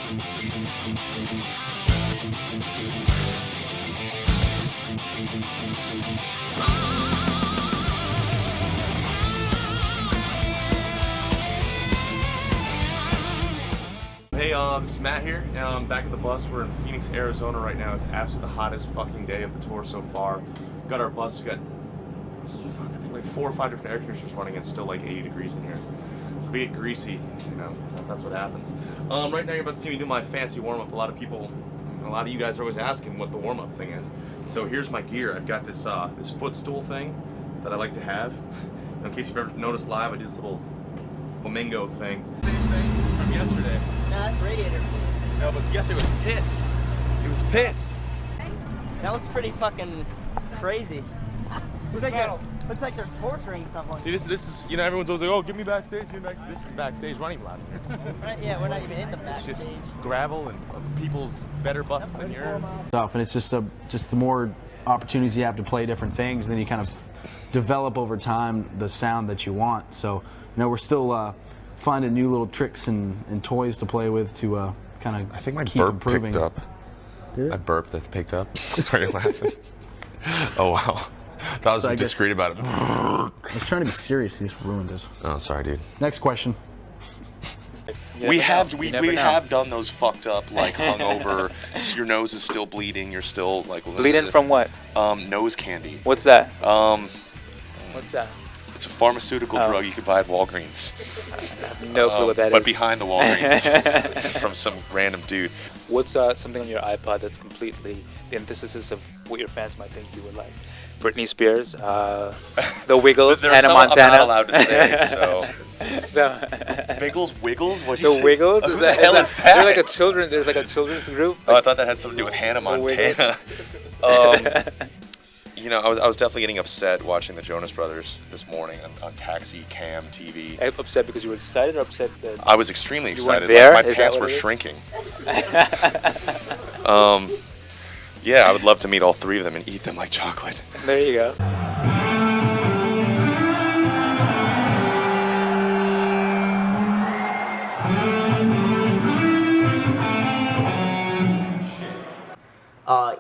Hey, this is Matt here, and I'm back at the bus. We're in Phoenix, Arizona right now. It's absolutely the hottest fucking day of the tour so far. Got our bus, we got, I think like 4 or 5 different air conditioners running, and it's still like 80 degrees in here. So if we get greasy, you know, that's what happens. Right now you're about to see me do my fancy warm-up. A lot of you guys are always asking what the warm-up thing is. So here's my gear. I've got this this footstool thing that I like to have. In case you've ever noticed live, I do this little flamingo thing. Same thing from yesterday. No, that's radiator. No, but yesterday was piss. It was piss. That looks pretty fucking crazy. Looks like they're torturing someone. See, this is, you know, everyone's always like, oh, give me backstage, give me backstage. This is backstage. We're not even allowed here. Yeah, we're not even in the backstage. It's just gravel and people's better buses than yours. And it's just the more opportunities you have to play different things, then you kind of develop over time the sound that you want. So, you know, we're still finding new little tricks and toys to play with to kind of I think my keep burp improving. picked up. I burped, that picked up. Sorry, you're laughing. Oh, wow. That was discreet about it. I was trying to be serious, you just ruined it. Oh, sorry, dude. Next question. We have done those fucked up, like hungover, your nose is still bleeding, you're still like... Bleeding from what? Nose candy. What's that? What's that? It's a pharmaceutical drug you could buy at Walgreens. No clue what that is. But behind the Walgreens from some random dude. What's something on your iPod that's completely the antithesis of what your fans might think you would like? Britney Spears, The Wiggles, Hannah Montana. I'm not allowed to say, so... The Wiggles? What'd you say? The Wiggles? Who the hell is that? There's like a children's group. Oh, I thought that had something to do with Hannah Montana. You know, I was definitely getting upset watching the Jonas Brothers this morning on Taxi Cam TV. Upset because you were excited or upset that... I was extremely excited. There? Like, my pants were shrinking. Yeah, I would love to meet all 3 of them and eat them like chocolate. There you go.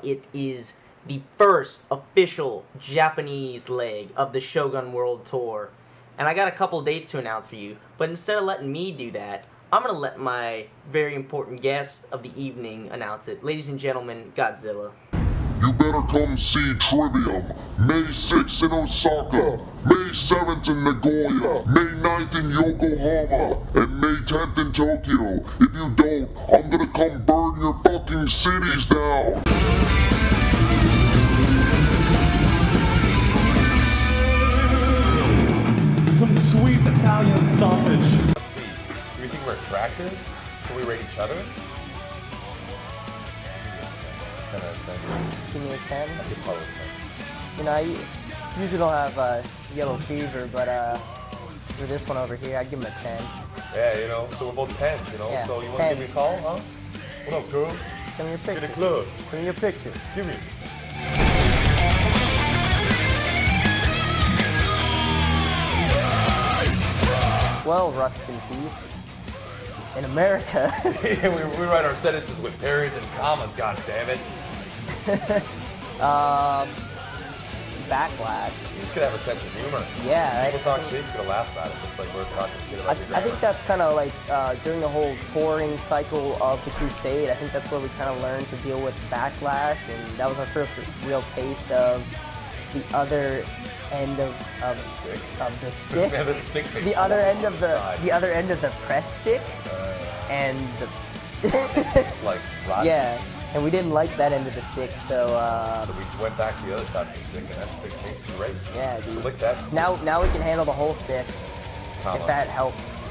It is the first official Japanese leg of the Shogun World Tour. And I got a couple dates to announce for you, but instead of letting me do that, I'm going to let my very important guest of the evening announce it. Ladies and gentlemen, Godzilla. You better come see Trivium, May 6th in Osaka, May 7th in Nagoya, May 9th in Yokohama, and May 10th in Tokyo. If you don't, I'm gonna come burn your fucking cities down. Some sweet Italian sausage. Let's see. Do we think we're attractive? Can we rate each other? 10 out of 10. Give me a 10. I give probably a 10. You know, I usually don't have yellow fever, but for this one over here, I'd give him a 10. Yeah, you know, so we're both 10s, you know? Yeah, So you want to give me a call, huh? What up, girl? Send me your pictures. Get a club. Send me your pictures. Give me. Well, rust in peace. In America. we write our sentences with periods and commas, gosh damn it. Backlash. You just gotta have a sense of humor. Yeah. People talk shit, you gotta laugh about it, just like we're talking shit about your I think that's kind of like during the whole touring cycle of the Crusade, I think that's where we kind of learned to deal with backlash, and that was our first real taste of the other end of the stick. Yeah, the stick takes the other end of the press stick, and the it's like rotten. Yeah, and we didn't like that end of the stick, so we went back to the other side of the stick, and that stick tastes great. Yeah, dude. So like that. Now we can handle the whole stick, if that helps.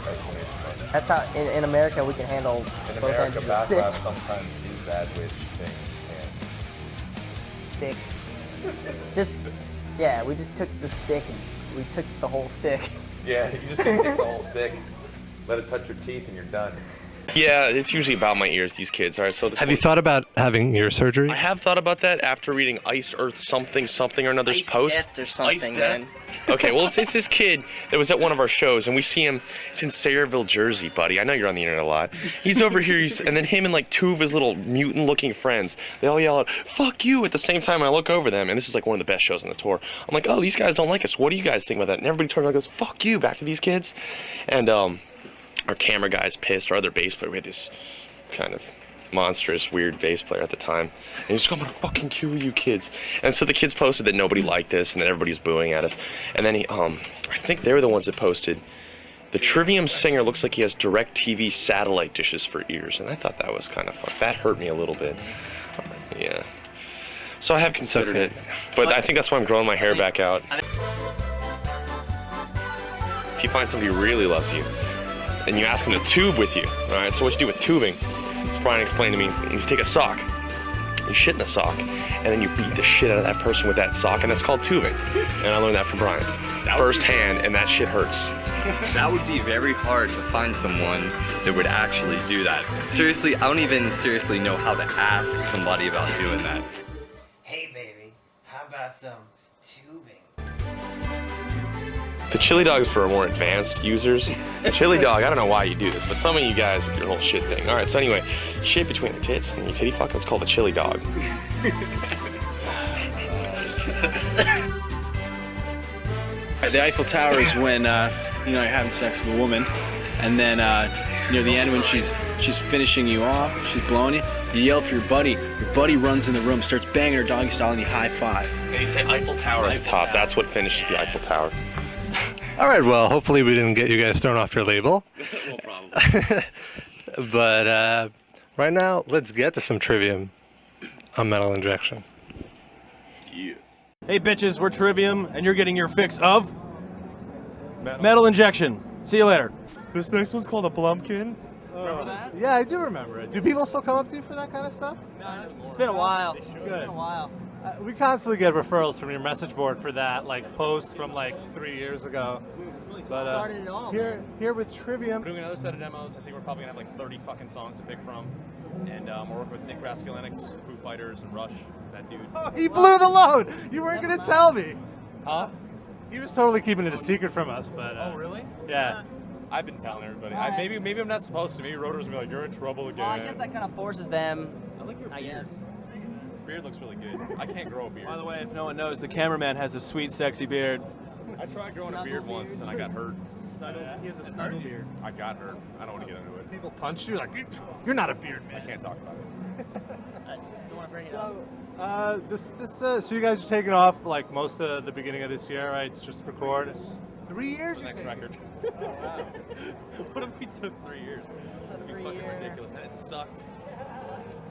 That's how in America we can handle in both ends America, of the stick. backlash sometimes is that which things can. Stick. Yeah, we just took the stick and we took the whole stick. Yeah, you just take the whole stick, let it touch your teeth, and you're done. Yeah, it's usually about my ears, these kids. All right, so Have you thought about having ear surgery? I have thought about that after reading Iced Earth something or another's post. Death or something, man. Okay, well, it's this kid that was at one of our shows, and we see him. It's in Sayreville, Jersey, buddy. I know you're on the internet a lot. He's over here, and then him and like two of his little mutant-looking friends, they all yell out, "Fuck you!" at the same time. And I look over them, and this is like one of the best shows on the tour. I'm like, "Oh, these guys don't like us. What do you guys think about that?" And everybody turns around and goes, "Fuck you!" back to these kids, and our camera guy's pissed. Our other bass player, we had this kind of monstrous, weird bass player at the time. And he's like, "I'm gonna fucking kill you kids." And so the kids posted that nobody liked this and that everybody's booing at us. And then he, I think they were the ones that posted, "The Trivium singer looks like he has DirecTV satellite dishes for ears." And I thought that was kind of fun. That hurt me a little bit. Yeah. So I have considered it. But I think that's why I'm growing my hair back out. If you find somebody who really loves you, and you ask them to tube with you, all right? So what you do with tubing, Brian explained to me, you take a sock, you shit in the sock, and then you beat the shit out of that person with that sock, and that's called tubing. And I learned that from Brian, firsthand, and that shit hurts. That would be very hard to find someone that would actually do that. Seriously, I don't even seriously know how to ask somebody about doing that. Hey baby, how about some tubing? The chili dog is for more advanced users. Chili dog, I don't know why you do this, but some of you guys with your whole shit thing. All right, so anyway, shit between the tits and your titty fuck, it's called a chili dog. The Eiffel Tower is when you're having sex with a woman, and then near the end when she's finishing you off, she's blowing you, you yell for your buddy. Your buddy runs in the room, starts banging her doggy style, and you high five. And you say Eiffel Tower at the top. That's what finishes the Eiffel Tower. All right, well, hopefully we didn't get you guys thrown off your label. Well, probably. But right now, let's get to some Trivium on Metal Injection. Yeah. Hey bitches, we're Trivium, and you're getting your fix of Metal Injection. See you later. This next one's called a Blumpkin. Remember that? Yeah, I do remember it. Do people still come up to you for that kind of stuff? It's been a while. Good. It's been a while. We constantly get referrals from your message board for that, like post from like 3 years ago. But Started it all. here with Trivium. We're doing another set of demos. I think we're probably gonna have like 30 fucking songs to pick from, and we're working with Nick Raskulinix, Foo Fighters, and Rush. That dude. Oh, he blew the load. You weren't gonna tell me. Huh? He was totally keeping it a secret from us, but. Oh really? Yeah. I've been telling everybody. Alright. Maybe I'm not supposed to. Maybe Rotors will be like, "You're in trouble again." Well, I guess that kind of forces them. I like your I beard. guess. This beard looks really good. I can't grow a beard. By the way, if no one knows, the cameraman has a sweet, sexy beard. I tried growing a beard once and I got hurt. He has a snuggle beard. I got hurt. I don't want to get into it. People punch you like, you're not a beard I man. can't talk about it. Don't want to bring it up. So you guys are taking off like most of the beginning of this year, right? It's just record. 3 years. Next record. What if we took 3 years? It'd be fucking ridiculous, and it sucked.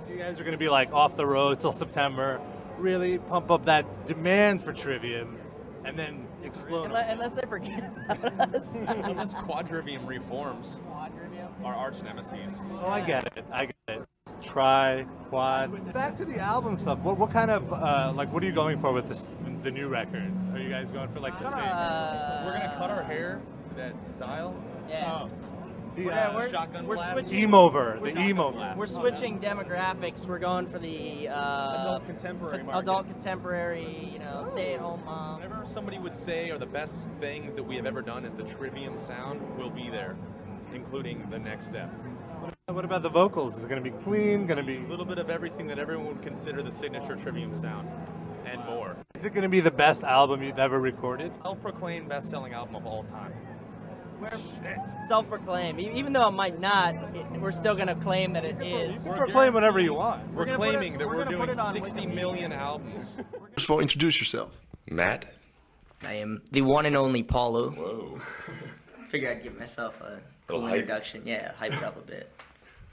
So you guys are gonna be like off the road till September, really pump up that demand for Trivium, and then explode. Unless they forget about us. Unless Quadrivium reforms, our arch nemesis. Oh, I get it. I get it. Try quad. Back to the album stuff. What kind of like what are you going for with the new record? Are you guys going for like the same? We're gonna cut our hair to that style. Yeah. The Shotgun we're blast. switching. emo-ver, the emo. We're switching demographics. We're going for the Adult contemporary market. adult contemporary. Stay-at-home mom. Whatever somebody would say are the best things that we have ever done as the Trivium sound will be there, including the next step. What about the vocals? Is it going to be clean? Going to be? A little bit of everything that everyone would consider the signature Trivium sound, and more. Is it going to be the best album you've ever recorded? Self-proclaimed best-selling album of all time. Self-proclaimed. Even though it might not, we're still going to claim that it is. You can proclaim whatever you want. We're claiming that we're doing 60 million albums. First of all, introduce yourself. Matt? I am the one and only Paulo. Whoa. Figured I'd give myself a Little cool hype. introduction. Yeah, hype it up a bit.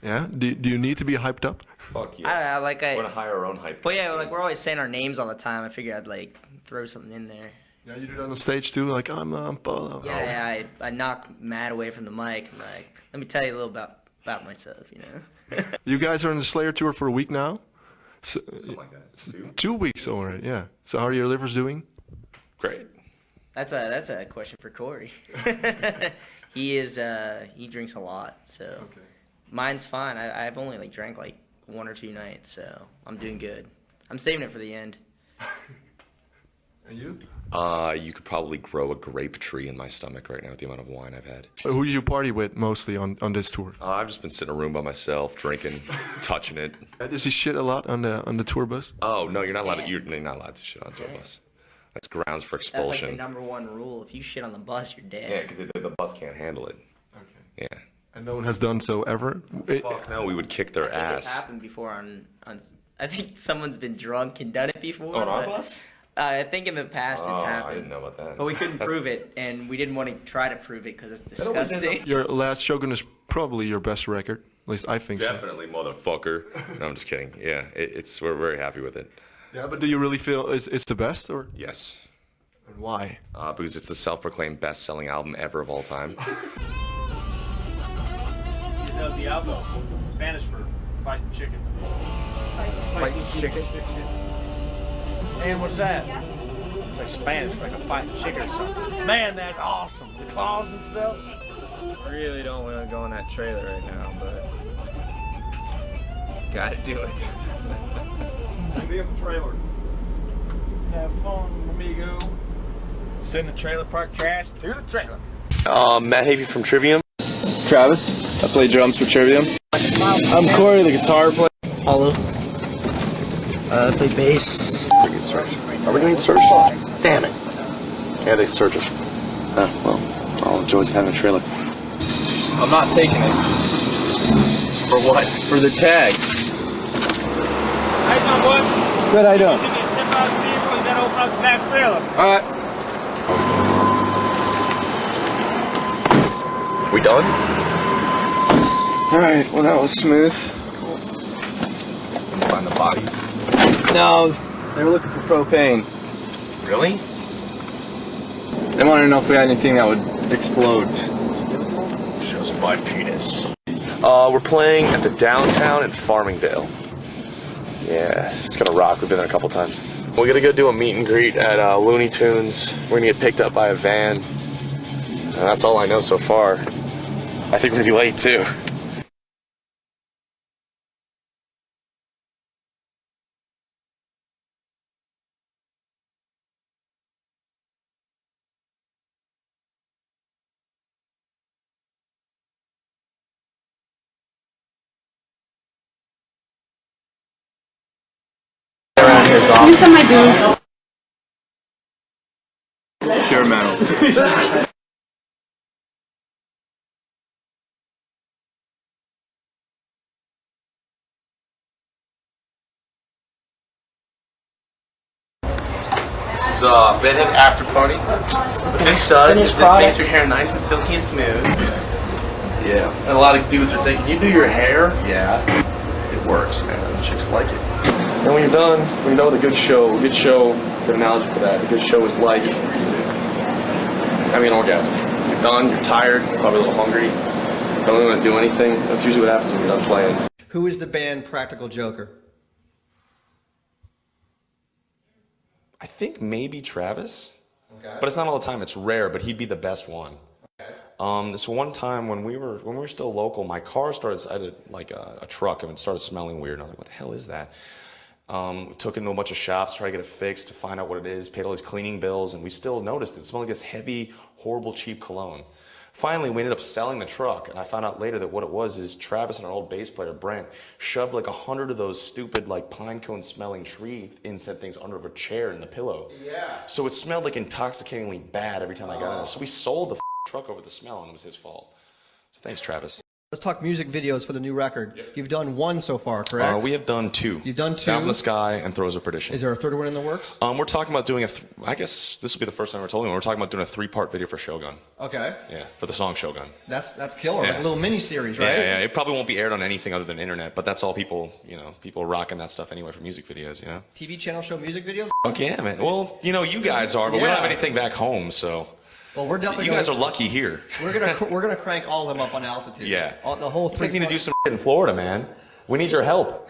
Yeah? Do you need to be hyped up? Fuck yeah. I don't know, like We're gonna hire our own hype. But yeah, like we're always saying our names all the time. I figured I'd like throw something in there. Yeah, you do that on stage too? Like, I'm Polo. Yeah, I knock Matt away from the mic and like, let me tell you a little about myself, You guys are on the Slayer tour for a week now? So, Something like that. 2 weeks already, yeah. So how are your livers doing? Great. That's a question for Corey. He drinks a lot, so Mine's fine. I've only like drank like 1 or 2 nights, so I'm doing good. I'm saving it for the end. And you? You could probably grow a grape tree in my stomach right now with the amount of wine I've had. Who do you party with mostly on this tour? I've just been sitting in a room by myself, drinking, touching it. Does he shit a lot on the tour bus? Oh no, you're not allowed to. You're not allowed to shit on a tour bus. That's grounds for expulsion. That's like the #1 rule. If you shit on the bus, you're dead. Yeah, because the bus can't handle it. Okay. Yeah. And no one has done so ever? Fuck no, we would kick their ass. It's happened before on. I think someone's been drunk and done it before. On our bus? I think in the past it's happened. I didn't know about that. But we couldn't prove it, and we didn't want to try to prove it because it's disgusting. Your last Shogun is probably your best record. At least I think Definitely, motherfucker. No, I'm just kidding. Yeah, we're very happy with it. Yeah, but do you really feel it's the best, or? Yes. And why? Because it's the self-proclaimed best-selling album ever of all time. El Diablo, Spanish for fighting chicken. Fighting chicken? And what's that? It's like Spanish for like a fighting chicken or something. Man, that's awesome. The claws and stuff. I really don't want to go in that trailer right now, but gotta do it. Be in the trailer. Have fun, amigo. Send the trailer park trash to the trailer. Matt Havey from Trivium. Travis. I play drums for Trivium. I'm Corey, the guitar player. Paulo. I play bass. Are we gonna get searched? Damn it. Yeah, they search us. Well, all the joys of having a trailer. I'm not taking it. For what? For the tag. How you doing, boys? Good, how you doing? Step out of the vehicle and then open up the back trailer. Alright. We done? Alright, well that was smooth. Find the bodies? No, they were looking for propane. Really? They wanted to know if we had anything that would explode. Shows my penis. We're playing at the downtown in Farmingdale. Yeah, it's gonna rock. We've been there a couple times. We're gonna go do a meet and greet at Looney Tunes. We're gonna get picked up by a van. And that's all I know so far. I think we're gonna be late too. Can you send my booth? Pure metal. This is Bedhead After Party. Finished stud. This makes your hair nice and silky and smooth. Yeah. And a lot of dudes are thinking, you do your hair? Yeah. It works, man. Chicks like it. And when you're done with a good show, good analogy for that, a good show is like having an orgasm. You're done, you're tired, you're probably a little hungry, don't really want to do anything. That's usually what happens when you're done playing. Who is the band Practical Joker? I think maybe Travis. Okay. But it's not all the time. It's rare, but he'd be the best one. Okay. This one time when we were still local, my car started. I had a truck and it started smelling weird. And I was like, "What the hell is that?" We took it into a bunch of shops, tried to get it fixed to find out what it is. Paid all these cleaning bills, and we still noticed it. It smelled like this heavy, horrible, cheap cologne. Finally, we ended up selling the truck, and I found out later that what it was is Travis and our old bass player Brent shoved like 100 of those stupid like pine cone smelling tree incense things under a chair in the pillow. Yeah. So it smelled like intoxicatingly bad every time I got in there. So we sold the truck over the smell, and it was his fault. So thanks, Travis. Let's talk music videos for the new record. Yep. You've done one so far, correct? We have done 2. You've done 2? Down in the Sky and Throws of Perdition. Is there a third one in the works? We're talking about doing I guess this will be the first time we're told you. We're talking about doing a 3-part video for Shogun. Okay. Yeah, for the song Shogun. That's killer. Yeah. Like a little mini-series, right? Yeah. It probably won't be aired on anything other than internet, but that's all people are rocking that stuff anyway for music videos, TV channel show music videos? Okay, yeah, man. Well, you guys are, but we don't have anything back home, so. Well, we're definitely. You guys are lucky here. We're gonna crank all of them up on altitude. Yeah. The whole 3. You guys need to do some shit in Florida, man. We need your help.